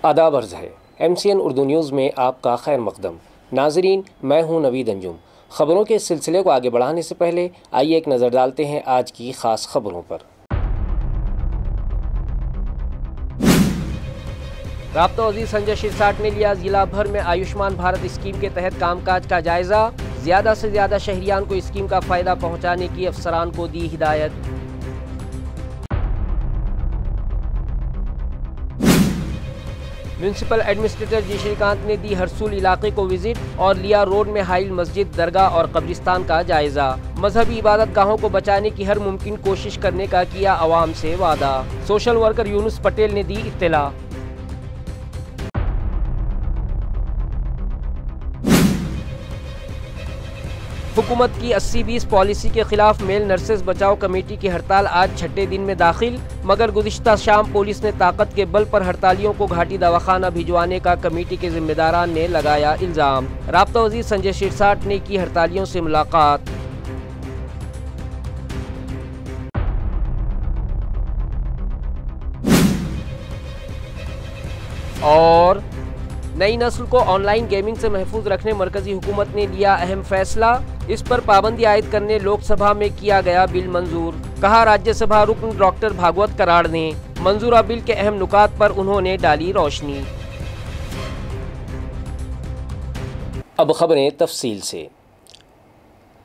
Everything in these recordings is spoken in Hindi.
आदाब अर्ज़ है। MCN उर्दू न्यूज़ में आपका खैर मकदम। नाज़रीन, मैं हूं नवीद अंजुम। ख़बरों के सिलसिले को आगे बढ़ाने से पहले आइए एक नज़र डालते हैं आज की ख़ास ख़बरों पर। राब्ता वज़ीर संजय शिरसाट ने लिया ज़िला भर में आयुष्मान भारत स्कीम के तहत कामकाज का जायज़ा। ज़्यादा से ज़्यादा शहरियान को स्कीम का फ़ायदा पहुँचाने की अफसरान को दी हिदायत। म्यूनसिपल एडमिनिस्ट्रेटर जी श्रीकांत ने दी हरसूल इलाके को विजिट और लिया रोड में हाइल मस्जिद, दरगाह और कब्रिस्तान का जायजा। मजहबी इबादत गाहों को बचाने की हर मुमकिन कोशिश करने का किया अवाम से वादा। सोशल वर्कर यूनुस पटेल ने दी इत्तला। हुकूमत की 80-20 पॉलिसी के खिलाफ मेल नर्सेज बचाओ कमेटी की हड़ताल आज छठे दिन में दाखिल, मगर गुज़िश्ता शाम पुलिस ने ताकत के बल पर हड़तालियों को घाटी दवाखाना भिजवाने का कमेटी के जिम्मेदारान ने लगाया इल्ज़ाम। राब्ता वज़ीर संजय शिरसाट ने की हड़तालियों से मुलाकात। और नई नस्ल को ऑनलाइन गेमिंग से महफूज रखने मरकजी हुकूमत ने लिया अहम फैसला। इस पर पाबंदी आयद करने लोकसभा में किया गया बिल मंजूर। कहा राज्यसभा रुकन डॉक्टर भागवत कराड़ ने। मंजूरा बिल के अहम नुकात पर उन्होंने डाली रोशनी। अब खबरें तफसील से।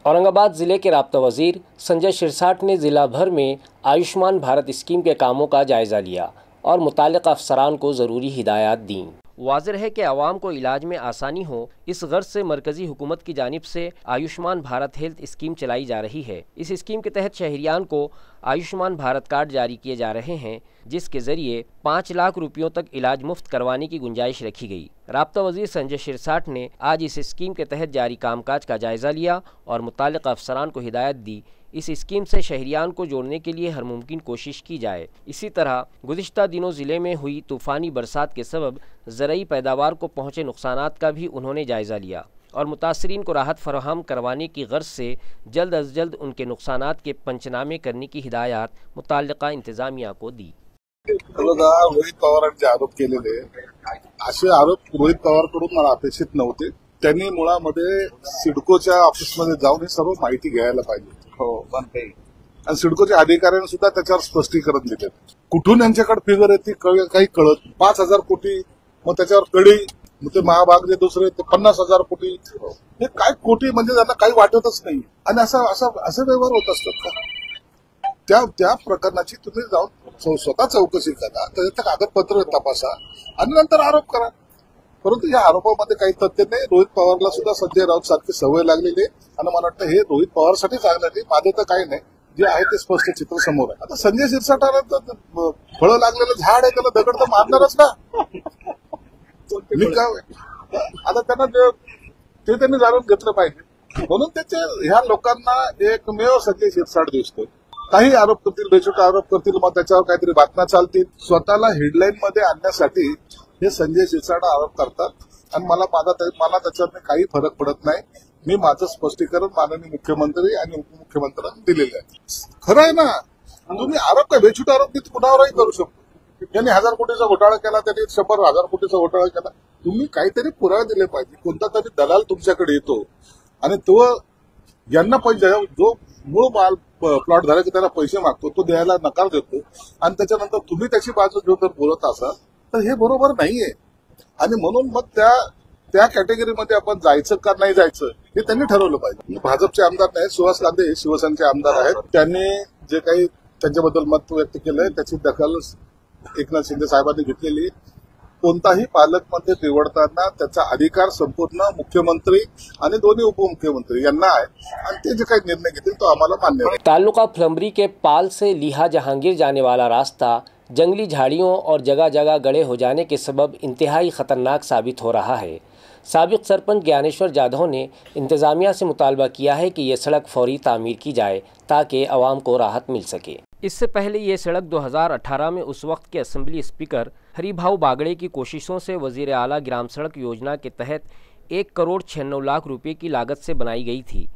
औरंगाबाद ज़िले के राब्ता वज़ीर संजय शिरसाट ने ज़िला भर में आयुष्मान भारत स्कीम के कामों का जायज़ा लिया और मुताल्लिक़ अफसरान को ज़रूरी हिदायत दी। वाज़ेह है कि आवाम को इलाज में आसानी हो, इस गर्ज से मरकज़ी हुकूमत की जानिब से आयुष्मान भारत हेल्थ स्कीम चलाई जा रही है। इस स्कीम के तहत शहरियान को आयुष्मान भारत कार्ड जारी किए जा रहे हैं, जिसके ज़रिए 5 लाख रुपयों तक इलाज मुफ्त करवाने की गुंजाइश रखी गई। राब्ता वज़ीर संजय शिरसाट ने आज इस स्कीम के तहत जारी कामकाज का जायज़ा लिया और मुताल्लिक़ अफसरान को हिदायत दी इस स्कीम से शहरियान को जोड़ने के लिए हर मुमकिन कोशिश की जाए। इसी तरह गुज़िश्ता दिनों ज़िले में हुई तूफ़ानी बरसात के सबब ज़रई पैदावार को पहुँचे नुकसानात का भी उन्होंने जायज़ा लिया और मुतासरीन को राहत फराहम करवाने की गर्ज से जल्द अज जल्द उनके नुकसानात के पंचनामे करने की हिदायत मुताल्लिक़ा इंतज़ामिया को दी। रोहित पवारांचे आरोप केलेले असे आरोप रोहित पवारकडून मला अपेक्षित नव्हते। त्यांनी मुळामध्ये सिडकोच्या ऑफिसमध्ये जाऊन हे सर्व माहिती घ्यायला पाहिजे आणि सिडकोच्या अधिकाऱ्यांनी सुद्धा त्याच्यावर स्पष्टीकरण दिले। कुठून यांच्याकडे फिगर येते काही कळत। 5,000 कोटी, मग त्याच्यावर कडी, मग ते महाभाग जे दुसरे ते 50,000 कोटी, हे काय कोटी म्हणजे त्यांना काही वाटतच नाही। आणि असे व्यवहार होत असतात का? त्या प्रकरणाची तुम्ही जाऊन स्वतः चौकशी करा, त्याचे कागदपत्र तपासा आणि नंतर आरोप करा। परंतु या आरोपामध्ये काही तथ्य नाही। रोहित पवारला सुद्धा संजय राऊत सारखी सवय लागलेली आणि मला वाटतं हे रोहित पवारसाठी चांगलं नाही, माझं तर काही नाही, जे आहे ते स्पष्ट चित्र समोर आहे। आता संजय शिरसाटाला तर फळं लागलेलं झाड आहे, त्याला दगड तर मारणारच ना। आता त्यांना ते त्यांनी जाणून घेतलं पाहिजे। म्हणून त्याचे ह्या लोकांना एकमेव संजय शिरसाट दिसतोय। काही आरोप करतील, बेछूट आरोप करतील, मग त्याच्यावर काहीतरी बातम्या चालतील, स्वतःला हेडलाईन मध्ये आणण्यासाठी हे संजय शिरसाट आरोप करतात आणि मला त्याच्यावर काही फरक पडत नाही। मी माझं स्पष्टीकरण माननीय मुख्यमंत्री आणि उपमुख्यमंत्र्यांनी दिलेलं आहे। खरं आहे ना, तुम्ही आरोप काय बेछूट आरोप कुणावरही करू शकतो। त्यांनी 1,000 कोटीचा घोटाळा केला, त्यांनी 100,000 कोटीचा घोटाळा केला, तुम्ही काहीतरी पुरावे दिले पाहिजे। कोणता तरी दलाल तुमच्याकडे येतो आणि तो यांना पैसे, जो मूळ माल प्लॉट झाला की त्याला पैसे मागतो, तो द्यायला नकार देतो आणि त्याच्यानंतर तुम्ही त्याची बाजू घेऊन जर बोलत असाल तर हे बरोबर नाहीये। आणि म्हणून मग त्या कॅटेगरीमध्ये आपण जायचं का नाही जायचं हे त्यांनी ठरवलं पाहिजे। भाजपचे आमदार नाही, सुहास लांदे हे शिवसेनेचे आमदार आहेत, त्यांनी जे काही त्यांच्याबद्दल मत व्यक्त केलंय त्याची दखल एकनाथ शिंदे साहेबांनी घेतलेली। कोणताही पालकमंत्री निवडताना त्याचा अधिकार संपूर्ण मुख्यमंत्री आणि दोन्ही उपमुख्यमंत्री यांना आहे आणि ते जे काही निर्णय घेतील तो आम्हाला मान्य आहे। ताल्लुका फुलंब्री के पाल से लीहा जहांगीर जाने वाला रास्ता जंगली झाड़ियों और जगह जगह गड़े हो जाने के सबब इंतहाई ख़तरनाक साबित हो रहा है। साबिक़ सरपंच ज्ञानेश्वर जाधव ने इंतज़ामिया से मुतालबा किया है कि ये सड़क फौरी तामीर की जाए ताकि आवाम को राहत मिल सके। इससे पहले ये सड़क 2018 में उस वक्त के असम्बली स्पीकर हरिभाऊ बागड़े की कोशिशों से वज़ीर आला ग्राम सड़क योजना के तहत 1 करोड़ 96 लाख रुपये की लागत से बनाई गई थी,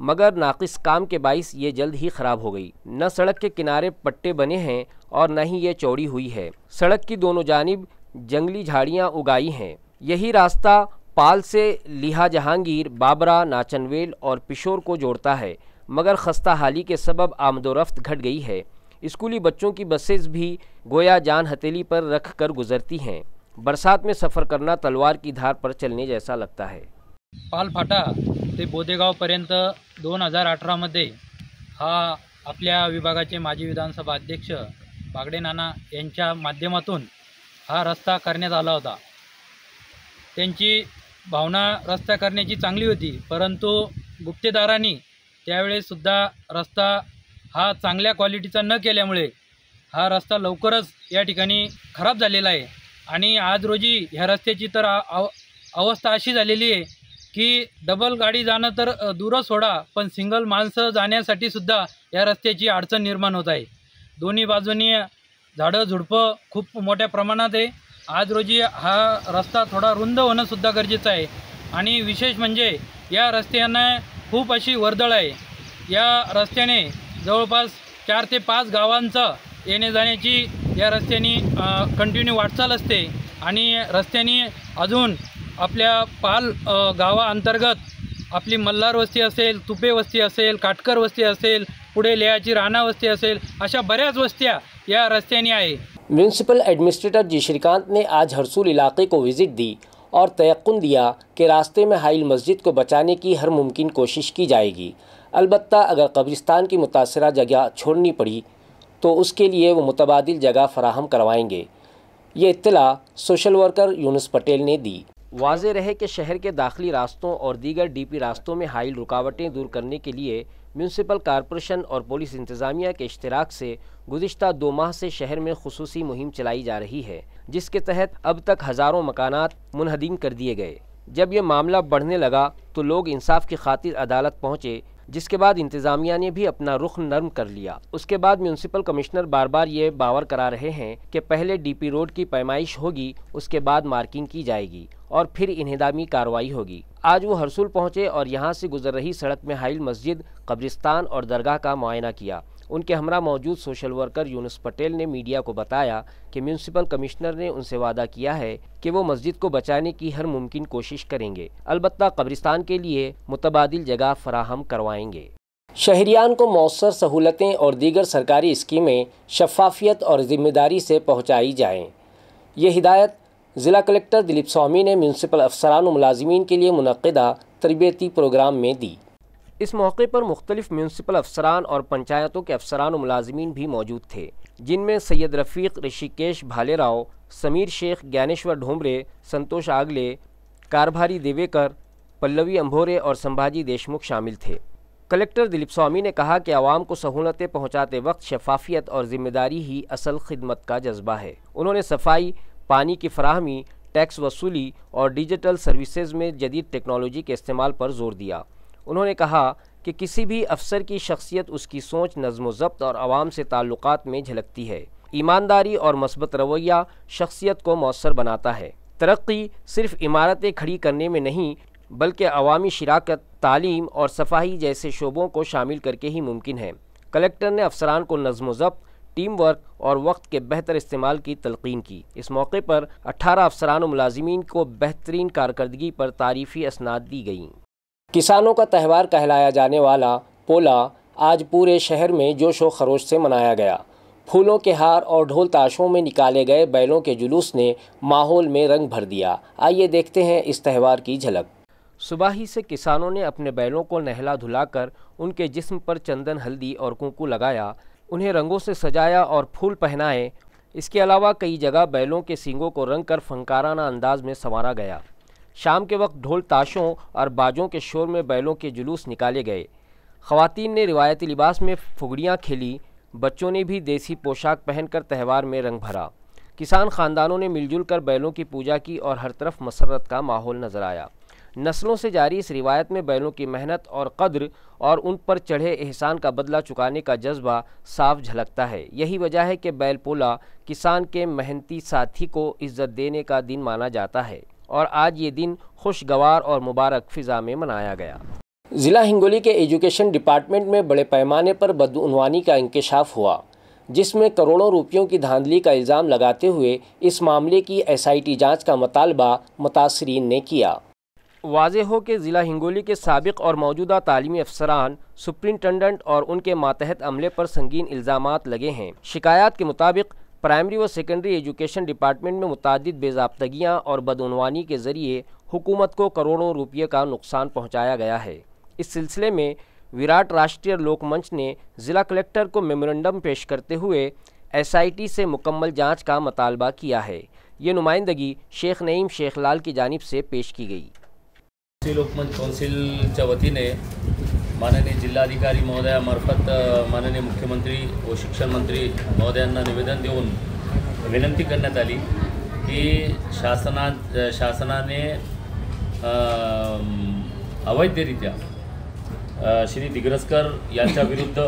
मगर नाकिस काम के बाइस ये जल्द ही ख़राब हो गई। न सड़क के किनारे पट्टे बने हैं और न ही ये चौड़ी हुई है। सड़क की दोनों जानिब जंगली झाड़ियां उगाई हैं। यही रास्ता पाल से लिहा जहांगीर, बाबरा, नाचनवेल और पिशोर को जोड़ता है, मगर खस्ता हाली के सबब आमदोरफ्त घट गई है। स्कूली बच्चों की बसेस भी गोया जान हथेली पर रख कर गुजरती हैं। बरसात में सफ़र करना तलवार की धार पर चलने जैसा लगता है। पाल फाटा ते बोदेगावपर्यंत 2018मध्ये हा आपल्या विभागाचे माजी विधानसभा अध्यक्ष बागडे नाना यांच्या माध्यमातून हा रस्ता करण्यात आला होता। त्यांची भावना रस्ता करण्याची चांगली होती, परंतु गुप्तेदारांनी त्यावेळेसुद्धा रस्ता हा चांगल्या क्वालिटीचा न केल्यामुळे हा रस्ता लवकरच या ठिकाणी खराब झालेला आहे। आणि आज रोजी ह्या रस्त्याची तर अवस्था अशी झालेली आहे की डबल गाडी जाणं तर दूर सोडा, पण सिंगल माणसं जाण्यासाठी सुद्धा या रस्त्याची अडचण निर्माण होत आहे। दोन्ही बाजूनी झाडं झुडपं खूप मोठ्या प्रमाणात आहे। आज रोजी हा रस्ता थोडा रुंद होणं सुद्धा गरजेचं आहे। आणि विशेष म्हणजे या रस्त्याने खूप अशी वर्दळ आहे। या रस्त्याने जवळपास 4 ते 5 गावांचं येणे जाण्याची या रस्त्याने कंटिन्यू वाटचाल असते। आणि रस्त्याने अजून आपल्या पाल गावाअंतर्गत आपली मल्हार वस्ती असेल, तुपे वस्ती असेल, काटकर वस्ती असेल, पुढे लेयाची राणा वस्ती असेल, अशा बऱ्याच वस्त्या या रस्त्याने आहे। म्यूनसिपल एडमिनिस्ट्रेटर जी श्रीकांत ने आज हरसूल इलाके को विजिट दी और तयक्कुन दिया कि रास्ते में हाइल मस्जिद को बचाने की हर मुमकिन कोशिश की जाएगी। अलबत्ता अगर कब्रिस्तान की मुतासरा जगह छोड़नी पड़ी तो उसके लिए वो मुतबादिल जगह फराहम करवाएंगे। ये इत्तला सोशल वर्कर यूनुस पटेल ने दी। वाज़े रहे कि शहर के दाखिली रास्तों और दीगर डीपी रास्तों में हाइल रुकावटें दूर करने के लिए म्यूनसिपल कॉरपोरेशन और पुलिस इंतज़ामिया के इश्तिराक से गुज़िश्ता 2 माह से शहर में खुसूसी मुहिम चलाई जा रही है, जिसके तहत अब तक हज़ारों मकानात मुनहदीम कर दिए गए। जब यह मामला बढ़ने लगा तो लोग इंसाफ की खातिर अदालत पहुँचे, जिसके बाद इंतज़ामिया ने भी अपना रुख नरम कर लिया। उसके बाद म्यूनसिपल कमिश्नर बार बार ये बावर करा रहे हैं कि पहले डीपी रोड की पैमाइश होगी, उसके बाद मार्किंग की जाएगी और फिर इन्हिदामी कार्रवाई होगी। आज वो हरसूल पहुँचे और यहाँ से गुजर रही सड़क में हाइल मस्जिद, कब्रिस्तान और दरगाह का मुआयना किया। उनके हमरा मौजूद सोशल वर्कर यूनुस पटेल ने मीडिया को बताया कि म्यूनसिपल कमिश्नर ने उनसे वादा किया है कि वो मस्जिद को बचाने की हर मुमकिन कोशिश करेंगे, अलबत्ता कब्रिस्तान के लिए मुतबादिल जगह फराहम करवाएंगे। शहरियान को मौसर सहूलतें और दीगर सरकारी स्कीमें शफाफियत और ज़िम्मेदारी से पहुँचाई जाएँ। ये हिदायत ज़िला कलेक्टर दिलीप स्वामी ने म्यूनसिपल अफसरान व मुलाजिमीन के लिए मुनक़िदा तरबियती प्रोग्राम में दी। इस मौके पर मुख्तलिफ म्यूनसिपल अफसरान और पंचायतों के अफसरान व मुलाजिमीन भी मौजूद थे, जिनमें सैयद रफ़ीक, ऋषिकेश भालेराव, समीर शेख, ज्ञानेश्वर ढोमरे, संतोष आगले, कारभारी देवेकर, पल्लवी अंभोरे और संभाजी देशमुख शामिल थे। कलेक्टर दिलीप स्वामी ने कहा कि आवाम को सहूलतें पहुँचाते वक्त शफाफियत और ज़िम्मेदारी ही असल खिदमत का जज्बा है। उन्होंने सफाई, पानी की फराहमी, टैक्स वसूली और डिजिटल सर्विसेज में जदीद टेक्नोलॉजी के इस्तेमाल पर जोर दिया। उन्होंने कहा कि किसी भी अफसर की शख्सियत उसकी सोच, नज़्म व ज़ब्त और आवाम से ताल्लुकात में झलकती है। ईमानदारी और मस्बत रवैया शख्सियत को मौसर बनाता है। तरक्की सिर्फ इमारतें खड़ी करने में नहीं, बल्कि अवामी शिराकत, तालीम और सफाई जैसे शोबों को शामिल करके ही मुमकिन है। कलेक्टर ने अफसरान को नज़्म व ज़ब्त, टीम वर्क और वक्त के बेहतर इस्तेमाल की तलकीन की। इस मौके पर 18 अफसरान व मुलाजिमीन को बेहतरीन कारकर्दगी पर तारीफ़ी असनाद दी गईं। किसानों का त्यौहार कहलाया जाने वाला पोला आज पूरे शहर में जोश व खरोश से मनाया गया। फूलों के हार और ढोल ताशों में निकाले गए बैलों के जुलूस ने माहौल में रंग भर दिया। आइए देखते हैं इस त्यौहार की झलक। सुबह ही से किसानों ने अपने बैलों को नहला धुलाकर उनके जिस्म पर चंदन, हल्दी और कुंकू लगाया, उन्हें रंगों से सजाया और फूल पहनाए। इसके अलावा कई जगह बैलों के सींगों को रंग कर फंकाराना अंदाज में संवारा गया। शाम के वक्त ढोल ताशों और बाजों के शोर में बैलों के जुलूस निकाले गए। ख़वातीन ने रिवायती लिबास में फुगड़ियाँ खेली, बच्चों ने भी देसी पोशाक पहनकर त्यौहार में रंग भरा। किसान ख़ानदानों ने मिलजुल कर बैलों की पूजा की और हर तरफ मसरत का माहौल नज़र आया। नस्लों से जारी इस रिवायत में बैलों की मेहनत और कद्र और उन पर चढ़े एहसान का बदला चुकाने का जज्बा साफ झलकता है। यही वजह है कि बैल पोला किसान के मेहनती साथी को इज्जत देने का दिन माना जाता है और आज ये दिन खुशगवार और मुबारक फ़िज़ा में मनाया गया। ज़िला हिंगोली के एजुकेशन डिपार्टमेंट में बड़े पैमाने पर बदउनवानी का इंकशाफ हुआ। जिसमें करोड़ों रुपयों की धांधली का इल्ज़ाम लगाते हुए इस मामले की SIT जांच का मुतालबा मुतासरीन ने किया। वाज़ेह हो कि ज़िला हिंगोली के साबिक़ और मौजूदा तालीमी अफसरान, सुप्रिंटेंडेंट और उनके मातहत अमले पर संगीन इल्ज़ामात लगे हैं। शिकायत के मुताबिक प्राइमरी व सेकेंडरी एजुकेशन डिपार्टमेंट में मुतादिद बेज़ाब्तगियाँ और बदउनवानी के ज़रिए हुकूमत को करोड़ों रुपये का नुकसान पहुँचाया गया है। इस सिलसिले में विराट राष्ट्रीय लोकमंच ने ज़िला कलेक्टर को मेमोरेंडम पेश करते हुए SIT से मुकम्मल जाँच का मुतालबा किया है। ये नुमाइंदगी शेख नईम शेख लाल की जानिब से पेश की गई। लोकमंच कौन्सिलच्या वतीने माननीय जिल्हाधिकारी महोदयामार्फत माननीय मुख्यमंत्री व शिक्षण मंत्री महोदयांना निवेदन देऊन विनंती करण्यात आली की शासनाने अवैधरित्या श्री दिग्रसकर यांच्या विरुद्ध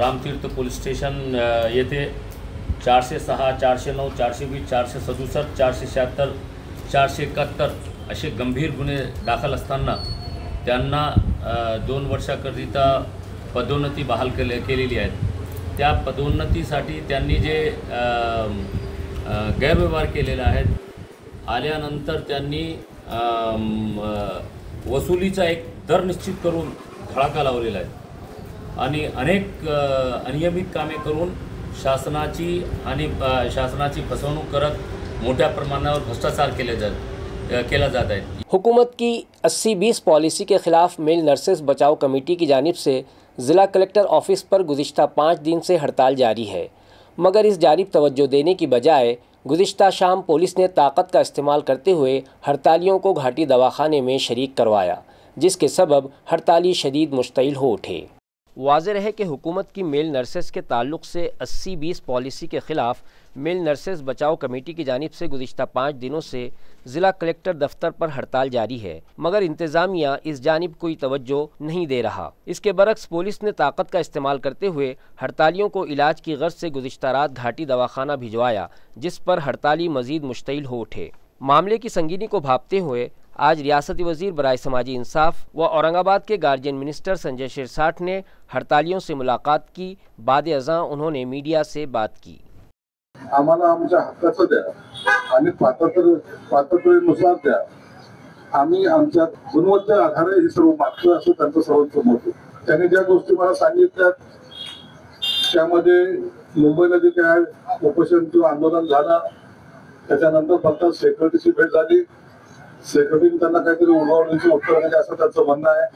रामतीर्थ पोलीस स्टेशन येथे 406, 409, 420, 467, 476, 471 असे गंभीर गुन्हे दाखल असताना त्यांना 2 वर्षाकरिता पदोन्नती बहाल केलेली आहेत। त्या पदोन्नतीसाठी त्यांनी जे गैरव्यवहार केलेले आहेत, आल्यानंतर त्यांनी वसुलीचा एक दर निश्चित करून धडाका लावलेला आहे आणि अनेक अनियमित कामे करून शासनाची फसवणूक करत मोठ्या प्रमाणावर भ्रष्टाचार केला जाता है। हुकूमत की 80-20 पॉलिसी के ख़िलाफ़ मेल नर्सेस बचाओ कमेटी की जानिब से ज़िला कलेक्टर ऑफिस पर गुज़िश्ता 5 दिन से हड़ताल जारी है, मगर इस जानिब तवज्जो देने की बजाय गुज़िश्ता शाम पुलिस ने ताकत का इस्तेमाल करते हुए हड़तालियों को घाटी दवाखाने में शरीक करवाया, जिसके सबब हड़ताली शदीद मुश्तइल हो उठे। वाज़ेह रहे कि हुकूमत की मेल नर्सेस के ताल्लुक़ से 80-20 पॉलिसी के ख़िलाफ़ मेल नर्सेस बचाओ कमेटी की जानिब से गुज़िश्ता 5 दिनों से ज़िला कलेक्टर दफ्तर पर हड़ताल जारी है, मगर इंतज़ामिया इस जानिब कोई तवज्जो नहीं दे रहा। इसके बरक्स पुलिस ने ताकत का इस्तेमाल करते हुए हड़तालियों को इलाज की गर्ज से गुज़िश्ता रात घाटी दवाखाना भिजवाया, जिस पर हड़ताली मज़ीद मुश्तइल हो उठे। मामले की संगीनी को भांपते हुए आज रियासती वज़ीर बराए समाजी इंसाफ व औरंगाबाद के गार्जियन मिनिस्टर संजय शिरसाट ने हड़तालियों से मुलाकात की। बाद अज़ां उन्होंने मीडिया से बात की। आम्हाला आमच्या हक्काचं द्या आणि पात्रतेनुसार द्या, आम्ही आमच्या गुणवत्तेच्या आधारे हे सर्व मागतो असं त्यांचं सर्वोच्च मत होतं। त्यांनी ज्या गोष्टी मला सांगितल्या त्यामध्ये मुंबईला जे काय उपोषण किंवा आंदोलन झालं, त्याच्यानंतर फक्त सेक्रेटरीची भेट झाली, सेक्रेटरीने त्यांना काहीतरी उलवण्याची उत्तर दिली असं त्यांचं म्हणणं आहे।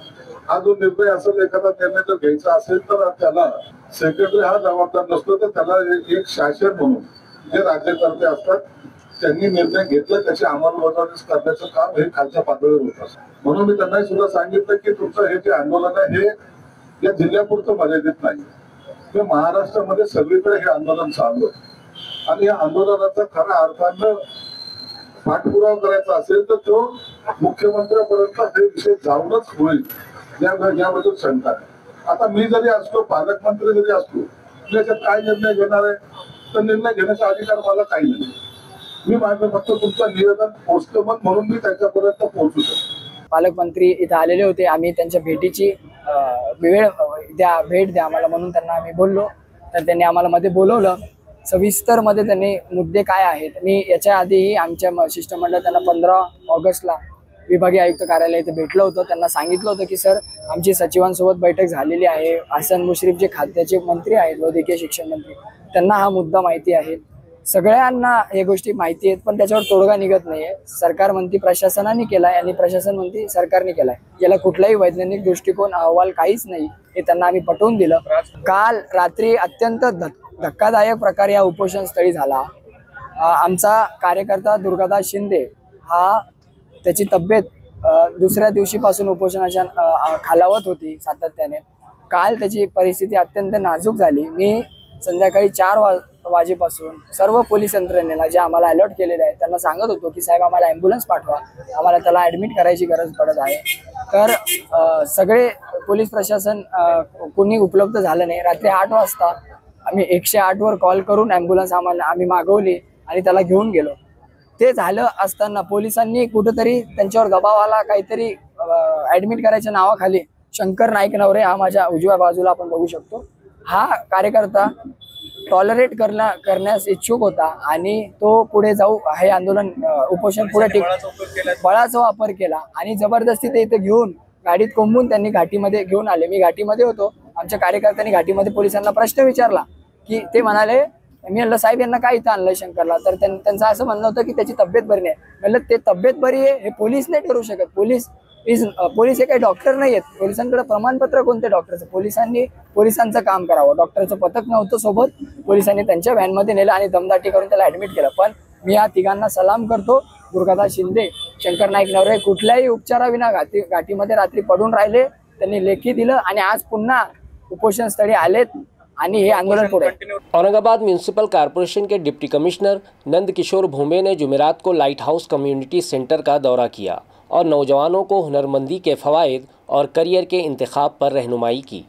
हा जो निर्णय असेल, एखादा निर्णय जर घ्यायचा असेल तर त्याला सेक्रेटरी हा जबाबदार नसतो, तर त्याला एक शासन म्हणून जे राज्यकर्ते असतात त्यांनी निर्णय घेतला त्याची अंमलबजावणी करण्याचं काम हे खालच्या पातळीवर होत असतं। म्हणून मी त्यांना सुद्धा सांगितलं की तुमचं हे जे आंदोलन आहे हे या जिल्ह्यापुरतं मर्यादित नाही, हे महाराष्ट्रामध्ये सगळीकडे हे आंदोलन चालू आहे आणि या आंदोलनाचा खऱ्या अर्थानं पाठपुरावा करायचा असेल तर तो मुख्यमंत्र्यांपर्यंत हे विषय जाऊनच होईल याबद्दल शंका आहे। आता मी जरी असतो, पालकमंत्री जरी असतो, त्याच्यात काय निर्णय घेणार आहे तर निर्णय घेण्याचा अधिकार मला काही नाही। मी माझं फक्त तुमचं निवेदन पोहोचतो म्हणून मी त्यांच्यापर्यंत पोहोचू शकतो। पालकमंत्री इथं आलेले होते, आम्ही त्यांच्या भेटीची भेट द्या आम्हाला म्हणून त्यांना आम्ही बोललो, तर त्यांनी आम्हाला मध्ये बोलवलं। सविस्तर मध्ये त्यांनी मुद्दे काय आहेत, मी याच्या आधीही आमच्या शिष्टमंडळ त्यांना 15 ऑगस्टला विभागीय आयुक्त कार्यालय इथे भेटलं होतं। त्यांना सांगितलं होतं की सर आमची सचिवांसोबत बैठक झालेली आहे, हसन मुश्रीफ जे खात्याचे मंत्री आहेत, वैद्यकीय शिक्षण मंत्री, त्यांना हा मुद्दा माहिती आहे, सगळ्यांना हे गोष्टी माहिती आहेत, पण त्याच्यावर तोडगा निघत नाहीये। सरकार म्हणते प्रशासनाने केलाय आणि प्रशासन म्हणते सरकारने केलाय, याला कुठलाही वैज्ञानिक दृष्टिकोन अहवाल काहीच नाही, हे त्यांना आम्ही पटवून दिलं। काल रात्री अत्यंत धक्कादायक प्रकार या उपोषण स्थळी झाला। आमचा कार्यकर्ता दुर्गादास शिंदे हा त्याची तब्येत दुसऱ्या दिवशीपासून उपोषणाच्या खालावत होती सातत्याने। काल त्याची परिस्थिती अत्यंत नाजूक झाली। मी संध्याकाळी 4 वाजेपासून सर्व पोलीस यंत्रणेला जे आम्हाला अलर्ट केलेले आहे त्यांना सांगत होतो की साहेब आम्हाला ॲम्ब्युलन्स पाठवा, आम्हाला त्याला ॲडमिट करायची गरज पडत आहे। तर सगळे पोलीस प्रशासन कोणी उपलब्ध झालं नाही। रात्री 8 वाजता आम्ही 108 वर कॉल करून ॲम्ब्युलन्स आम्ही मागवली आणि त्याला घेऊन गेलो। ते झालं असताना पोलिसांनी कुठेतरी त्यांच्यावर दबाव आला, काहीतरी ॲडमिट करायच्या नावाखाली शंकर नाईक नवरे हा माझ्या उजव्या बाजूला आपण बघू शकतो, हा कार्यकर्ता टॉलरेट करण्यास इच्छुक होता आणि तो पुढे जाऊ हे आंदोलन उपोषण पुढे बळाचा वापर केला आणि जबरदस्ती ते इथे घेऊन गाडीत कोंबून त्यांनी घाटीमध्ये घेऊन आले. मी घाटीमध्ये होतो. आमच्या कार्यकर्त्यांनी घाटीमध्ये पोलिसांना प्रश्न विचारला की ते म्हणाले, मी म्हणलं साहेब यांना काय इथं आणलं शंकरला, तर त्यांचं असं म्हणणं होतं की त्याची तब्येत बरी नाही. म्हणलं ते तब्येत बरी आहे हे पोलीस नाही ठरवू शकत. पोलीस हे काही डॉक्टर नाही आहेत. पोलिसांकडे प्रमाणपत्र कोणते डॉक्टरचं? पोलिसांचं काम करावं. डॉक्टरचं पथक नव्हतं सोबत. पोलिसांनी त्यांच्या व्हॅनमध्ये नेलं आणि दमदाटी करून त्याला ऍडमिट केलं. पण मी या तिघांना सलाम करतो. दुर्गादास शिंदे, शंकर नाईक नवरे कुठल्याही उपचाराविना घाटीमध्ये रात्री पडून राहिले. त्यांनी लेखी दिलं आणि आज पुन्हा उपोषण स्थळी आलेत आणि हे आंदोलन पुढे. औरंगाबाद म्यूनिसिपल कॉरपोरेशन के डिप्टी कमिश्नर नंदकिशोर भूमे ने जुमेरात को लाइट हाउस कम्युनिटी सेंटर का दौरा किया और नौजवानों को हुनरमंदी के फ़वाइद और करियर के इंतखाब पर रहनुमाई की।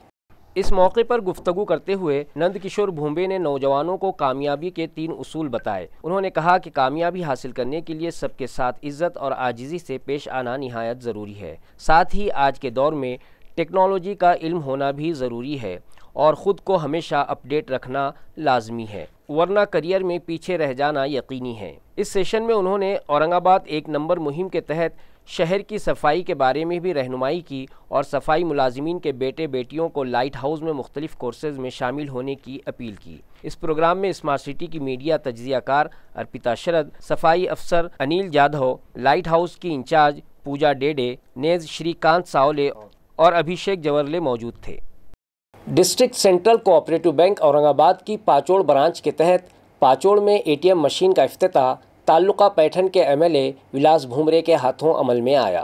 इस मौके पर गुफ्तगू करते हुए नंदकिशोर भूमे ने नौजवानों को कामयाबी के 3 उसूल बताए। उन्होंने कहा कि कामयाबी हासिल करने के लिए सबके साथ इज्जत और आजिज़ी से पेश आना निहायत ज़रूरी है। साथ ही आज के दौर में टेक्नोलॉजी का इल्म होना भी ज़रूरी है और ख़ुद को हमेशा अपडेट रखना लाजमी है, वरना करियर में पीछे रह जाना यकीनी है। इस सेशन में उन्होंने औरंगाबाद 1 नंबर मुहिम के तहत शहर की सफाई के बारे में भी रहनुमाई की और सफाई मुलाजिमीन के बेटे बेटियों को लाइट हाउस में मुख्तलिफ कोर्सेज़ में शामिल होने की अपील की। इस प्रोग्राम में स्मार्ट सिटी की मीडिया तज्जियाकार अर्पिता शरद, सफाई अफसर अनिल जाधव, लाइट हाउस की इंचार्ज पूजा डेडे, नेज श्रीकांत सावले और अभिषेक जवरले मौजूद थे। District central cooperative bank Aurangabad की पाचोड़ ब्रांच के तहत पाचोड़ में एटीएम मशीन का इफ्तिताह ताल्लुका पैठन के एमएलए विलास भुमरे के हाथों अमल में आया।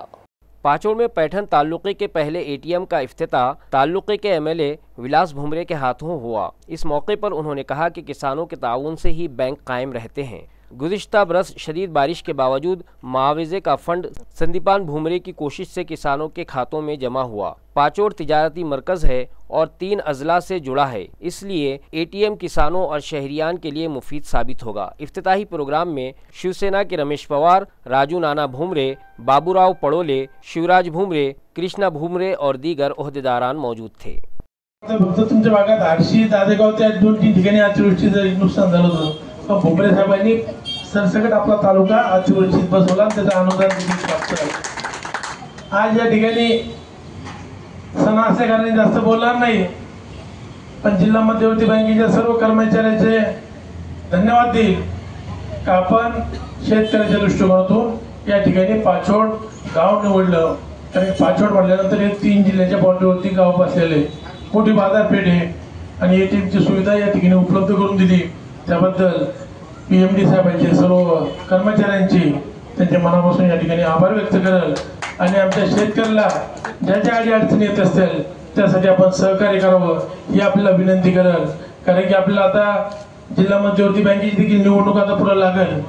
पाचोड़ में पैठन ताल्लुके के पहले एटीएम का इफ्तिताह ताल्लुके के एमएलए विलास भुमरे के हाथों हुआ। इस मौके पर उन्होंने कहा कि किसानों के ताउन से ही बैंक कायम रहते हैं। गुज़िश्ता बरस शदीद बारिश के बावजूद मुआवजे का फंड संदीपान भुमरे की कोशिश से किसानों के खातों में जमा हुआ। पाचोड़ तिजारती मरकज़ है और 3 अजला से जुड़ा है, इसलिए एटीएम किसानों और शहरियान के लिए मुफीद साबित होगा। इफ्तिताही प्रोग्राम में शिवसेना के रमेश पवार, राजू नाना भुमरे, बाबूराव पड़ोले, शिवराज भुमरे, कृष्णा भुमरे और दीगर ओहदेदारान मौजूद थे। फक्त तुमच्या भागात आरशी दादेगाव त्या 2-3 ठिकाणी अतिवृष्टीचं नुकसान झालं होतं, पण भुमरे साहेबांनी सरसकट आपला तालुका अतिवृष्टीत बसवला आणि त्याचं अनुदान देखील प्राप्त झालं। आज या ठिकाणी सणा असल्या कारणाने जास्त बोलणार नाही, पण जिल्हा मध्यवर्ती बँकेच्या सर्व कर्मचाऱ्यांचे धन्यवाद देईल का आपण शेतकऱ्याच्या दृष्टिकोनातून या ठिकाणी पाचोड गाव निवडलं। कारण पाचोड म्हटल्यानंतर हे 3 जिल्ह्याच्या बाउंड्रीवरती गाव बसलेले, मोठी बाजारपेठ आहे आणि एटीएमची सुविधा या ठिकाणी उपलब्ध करून दिली। त्याबद्दल पीएमडी साहेबांचे सर्व कर्मचाऱ्यांचे त्यांच्या मनापासून या ठिकाणी आभार व्यक्त करेल आणि आमच्या शेतकऱ्याला ज्या ज्या अडचणी येत असतील त्यासाठी आपण सहकार्य करावं ही आपल्याला विनंती करेल। कारण की आपल्याला आता जिल्हा मध्यवर्ती बँकेची देखील निवडणूक आता पुढे लागेल,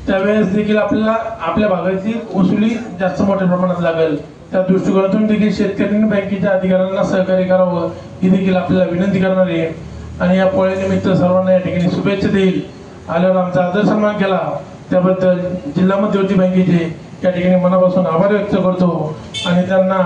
त्यावेळेस देखील आपल्याला आपल्या भागाची वसुली जास्त मोठ्या प्रमाणात लागेल। त्या दृष्टिकोनातून देखील शेतकऱ्यांनी बँकेच्या अधिकाऱ्यांना सहकार्य करावं ही देखील आपल्याला विनंती करणार आहे। आणि या पोळ्यानिमित्त सर्वांना या ठिकाणी शुभेच्छा देईल। आल्यावर आमचा आदर सन्मान केला त्याबद्दल जिल्हा मध्यवर्ती बँकेचे या ठिकाणी मनापासून आभार व्यक्त करतो आणि त्यांना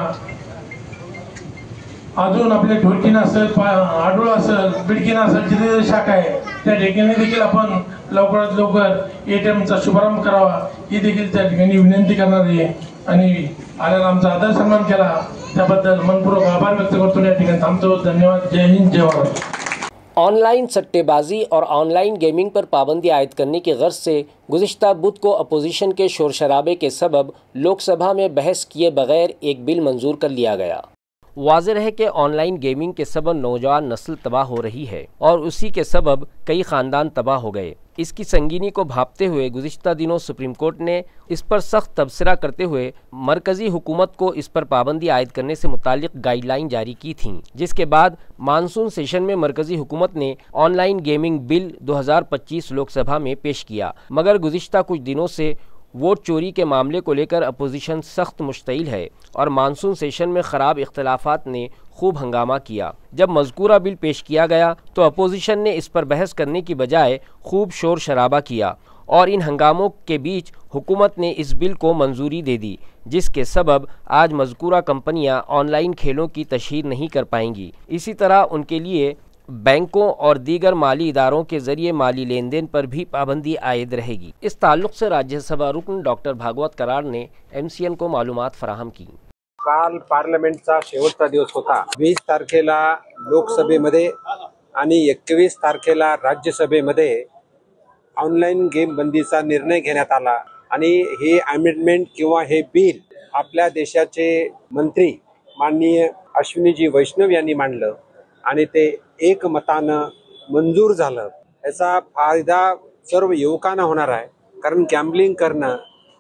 अजून आपले ढोरकीना असेल, आडूळ असेल, बिडकीना असेल, जिथे शाखा आहे त्या ठिकाणी देखील आपण लवकरात लवकर एटीएमचा शुभारंभ करावा ही देखील त्या ठिकाणी विनंती करणार आहे। आणि आल्यावर आमचा आदर सन्मान केला त्याबद्दल मनपूर्वक आभार व्यक्त करतो। या ठिकाणी थांबतो। धन्यवाद। जय हिंद, जय भारत। ऑनलाइन सट्टेबाजी और ऑनलाइन गेमिंग पर पाबंदी आयद करने की गर्ज से गुज़िश्ता बुध को अपोजिशन के शोर शराबे के सबब लोकसभा में बहस किए बगैर एक बिल मंजूर कर लिया गया। वाज़ेह है कि ऑनलाइन गेमिंग के सबब नौजवान नस्ल तबाह हो रही है और उसी के सबब कई ख़ानदान तबाह हो गए। इसकी संगीनी को भांपते हुए गुज़िश्ता दिनों सुप्रीम कोर्ट ने इस पर सख्त तबसरा करते हुए मरकज़ी हुकूमत को इस पर पाबंदी आयद करने से मुतालिक गाइडलाइन जारी की थी, जिसके बाद मानसून सेशन में मरकज़ी हुकूमत ने ऑनलाइन गेमिंग बिल 2025 लोकसभा में पेश किया। मगर गुज़िश्ता कुछ दिनों से वोट चोरी के मामले को लेकर अपोजिशन सख्त मुश्तइल है और मानसून सेशन में ख़राब इख्तलाफात ने खूब हंगामा किया। जब मज़कूरा बिल पेश किया गया तो अपोजिशन ने इस पर बहस करने की बजाय खूब शोर शराबा किया और इन हंगामों के बीच हुकूमत ने इस बिल को मंजूरी दे दी, जिसके सबब आज मज़कूरा कंपनियां ऑनलाइन खेलों की तशहीर नहीं कर पाएंगी। इसी तरह उनके लिए बैंकों और दीगर माली इदारों के जरिए माली लेन देन पर भी पाबंदी आयद रहेगी। इस ताल्लुक से राज्यसभा रुकन डॉक्टर भागवत कराड ने MCN को मालूमात फराहम की। काल पार्लमेंटचा शेवटचा दिवस होता। 20 तारखेला लोकसभेमध्ये आणि 21 तारखेला राज्यसभेमध्ये ऑनलाईन गेम बंदीचा निर्णय घेण्यात आला आणि हे अमेंडमेंट किंवा हे बिल आपल्या देशाचे मंत्री माननीय अश्विनीजी वैष्णव यांनी मांडलं आणि ते एकमतानं मंजूर झालं। याचा फायदा सर्व युवकांना होणार आहे, कारण गॅम्बलिंग करणं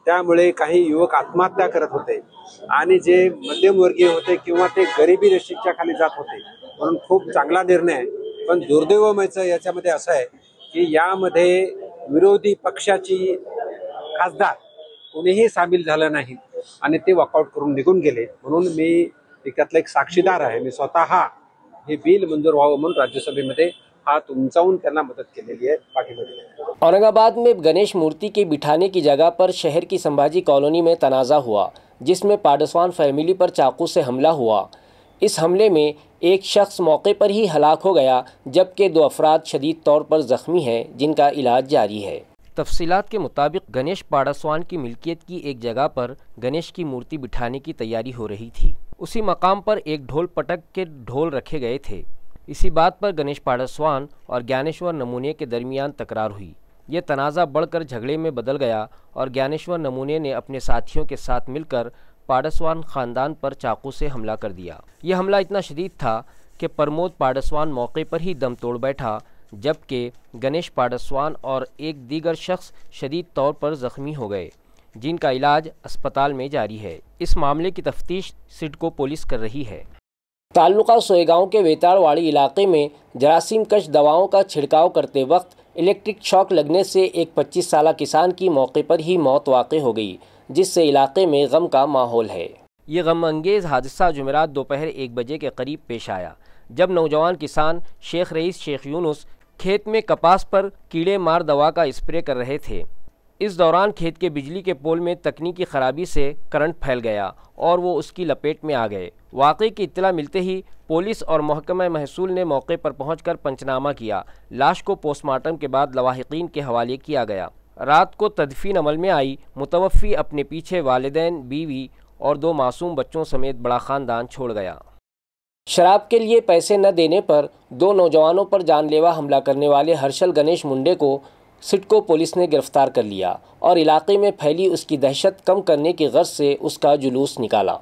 त्यामुळे काही युवक आत्महत्या करत होते आणि जे मध्यमवर्गीय होते किंवा ते गरिबी रेषेच्या खाली जात होते, म्हणून खूप चांगला निर्णय आहे। पण दुर्दैवाचं याच्यामध्ये असं आहे की यामध्ये विरोधी पक्षाची खासदार कोणीही सामील झालं नाही आणि ते वॉकआउट करून निघून गेले, म्हणून मी त्यातला एक साक्षीदार आहे। मी स्वतः हे बिल मंजूर व्हावं म्हणून राज्यसभेमध्ये हाथ उंचावून त्यांना मदत केलेली आहे पाठीमध्ये। औरंगाबाद में गणेश मूर्ति के बिठाने की जगह पर शहर की संभाजी कॉलोनी में तनाज़ा हुआ, जिसमें पाडसवान फैमिली पर चाकू से हमला हुआ। इस हमले में एक शख्स मौके पर ही हलाक हो गया, जबकि 2 अफराद शदीद तौर पर ज़ख्मी हैं, जिनका इलाज जारी है। तफसीलात के मुताबिक गणेश पाडसवान की मिल्कियत की एक जगह पर गणेश की मूर्ति बिठाने की तैयारी हो रही थी। उसी मकाम पर एक ढोल पटक के ढोल रखे गए थे। इसी बात पर गणेश पाडसवान और ज्ञानेश्वर नमूने के दरमियान तकरार हुई। ये तनाज़ा बढ़कर झगड़े में बदल गया और ज्ञानेश्वर नमूने ने अपने साथियों के साथ मिलकर पाडसवान ख़ानदान पर चाकू से हमला कर दिया। यह हमला इतना शदीद था कि प्रमोद पाडसवान मौके पर ही दम तोड़ बैठा, जबकि गणेश पाडसवान और एक दीगर शख्स शदीद तौर पर ज़ख्मी हो गए, जिनका इलाज अस्पताल में जारी है। इस मामले की तफ्तीश सिडको पुलिस कर रही है। ताल्लुका सोएगांव के वेताड़वाड़ी इलाके में जरासीम कश दवाओं का छिड़काव करते वक्त इलेक्ट्रिक शॉक लगने से एक 25 साला किसान की मौके पर ही मौत वाक़ हो गई, जिससे इलाके में गम का माहौल है। ये गम अंगेज़ हादसा जुमेरात दोपहर 1 बजे के करीब पेश आया, जब नौजवान किसान शेख रईस शेख यूनुस खेत में कपास पर कीड़े मार दवा का स्प्रे कर रहे थे। इस दौरान खेत के बिजली के पोल में तकनीकी खराबी से करंट फैल गया और वो उसकी लपेट में आ गए। वाक़े की इत्तला मिलते ही पुलिस और महकमा महसूल ने मौके पर पहुंचकर पंचनामा किया। लाश को पोस्टमार्टम के बाद लवाहिकीन के हवाले किया गया। रात को तदफीन अमल में आई। मुतवफ़ी अपने पीछे वालिदैन, बीवी और 2 मासूम बच्चों समेत बड़ा ख़ानदान छोड़ गया। शराब के लिए पैसे न देने पर 2 नौजवानों पर जानलेवा हमला करने वाले हर्षल गणेश मुंडे को सिडको पुलिस ने गिरफ्तार कर लिया और इलाके में फैली उसकी दहशत कम करने की गर्ज से उसका जुलूस निकाला।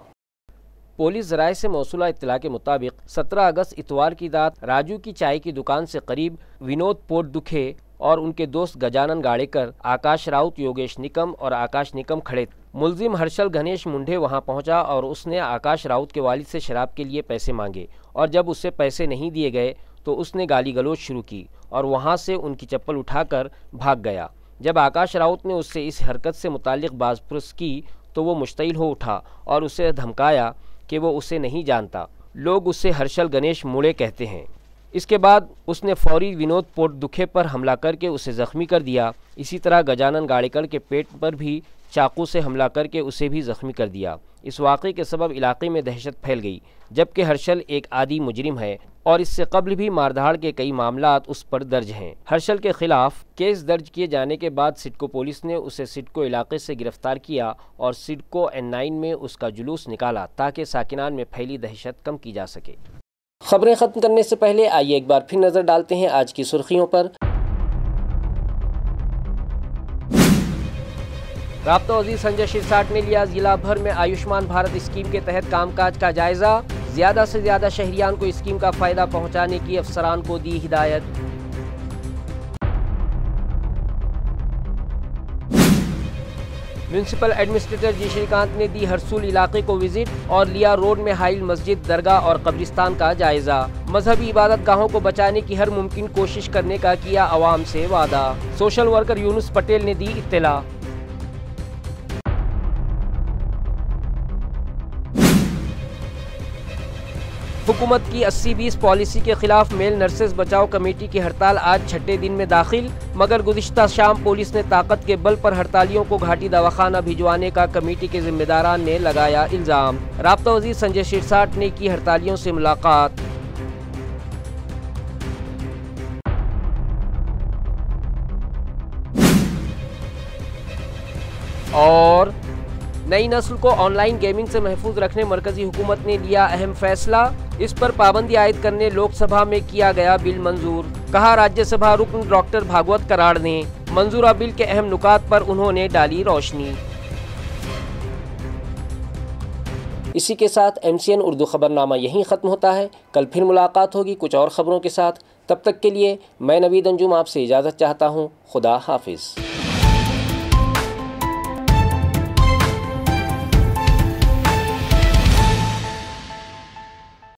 पुलिस ज़राए से मौसूला इत्तला के मुताबिक 17 अगस्त इतवार की रात राजू की चाय की दुकान से करीब विनोद पोट दुखे और उनके दोस्त गजानन गाड़ेकर, आकाश राउत, योगेश निकम और आकाश निकम खड़े। मुलजिम हर्षल गणेश मुंडे वहां पहुंचा और उसने आकाश राउत के वालिद से शराब के लिए पैसे मांगे और जब उससे पैसे नहीं दिए गए तो उसने गाली गलौज शुरू की और वहां से उनकी चप्पल उठाकर भाग गया। जब आकाश राउत ने उससे इस हरकत से मुताल्लिक बाज़पुरस की तो वो मुश्तइल हो उठा और उसे धमकाया कि वो उसे नहीं जानता। लोग उसे हर्षल गणेश मुंडे कहते हैं। इसके बाद उसने फौरी विनोद पोट दुखे पर हमला करके उसे ज़ख्मी कर दिया। इसी तरह गजानन गाड़ेकर के पेट पर भी चाकू से हमला करके उसे भी ज़ख्मी कर दिया। इस वाक़े के सबब इलाके में दहशत फैल गई, जबकि हर्षल एक आदी मुजरिम है और इससे कबल भी मारधाड़ के कई मामलात उस पर दर्ज हैं। हर्षल के खिलाफ केस दर्ज किए जाने के बाद सिडको पुलिस ने उसे सिडको इलाके से गिरफ्तार किया और सिडको N9 में उसका जुलूस निकाला ताकि साकिनान में फैली दहशत कम की जा सके। खबरें ख़त्म करने से पहले आइए एक बार फिर नज़र डालते हैं आज की सुर्खियों पर। राब्ता वज़ीर संजय शिरसाट ने लिया जिला भर में आयुष्मान भारत स्कीम के तहत कामकाज का जायजा। ज़्यादा से ज़्यादा शहरियान को स्कीम का फ़ायदा पहुंचाने की अफसरान को दी हिदायत। म्यूनसिपल एडमिनिस्ट्रेटर जी श्रीकांत ने दी हरसूल इलाके को विजिट और लिया रोड में हाइल मस्जिद, दरगाह और कब्रिस्तान का जायजा। मजहबी इबादत गाहों को बचाने की हर मुमकिन कोशिश करने का किया अवाम से वादा। सोशल वर्कर यूनुस पटेल ने दी इत्तला। हुकूमत की 80-20 पॉलिसी के खिलाफ मेल नर्सेज बचाओ कमेटी की हड़ताल आज 6ठे दिन में दाखिल, मगर गुज़िश्ता शाम पुलिस ने ताकत के बल पर हड़तालियों को घाटी दवाखाना भिजवाने का कमेटी के जिम्मेदारान ने लगाया इल्ज़ाम। राब्ता वज़ीर संजय शिरसाट ने की हड़तालियों से मुलाकात। और नई नस्ल को ऑनलाइन गेमिंग से महफूज रखने मरकजी हुकूमत ने लिया अहम फैसला, इस पर पाबंदी आयद करने लोकसभा में किया गया बिल मंजूर। कहा राज्यसभा रुकन डॉक्टर भागवत कराड़ ने, मंजूरा बिल के अहम नुकात पर उन्होंने डाली रोशनी। इसी के साथ MCN उर्दू खबरनामा यहीं ख़त्म होता है। कल फिर मुलाकात होगी कुछ और ख़बरों के साथ। तब तक के लिए मैं नवीद अंजुम आपसे इजाज़त चाहता हूँ। खुदा हाफिज़।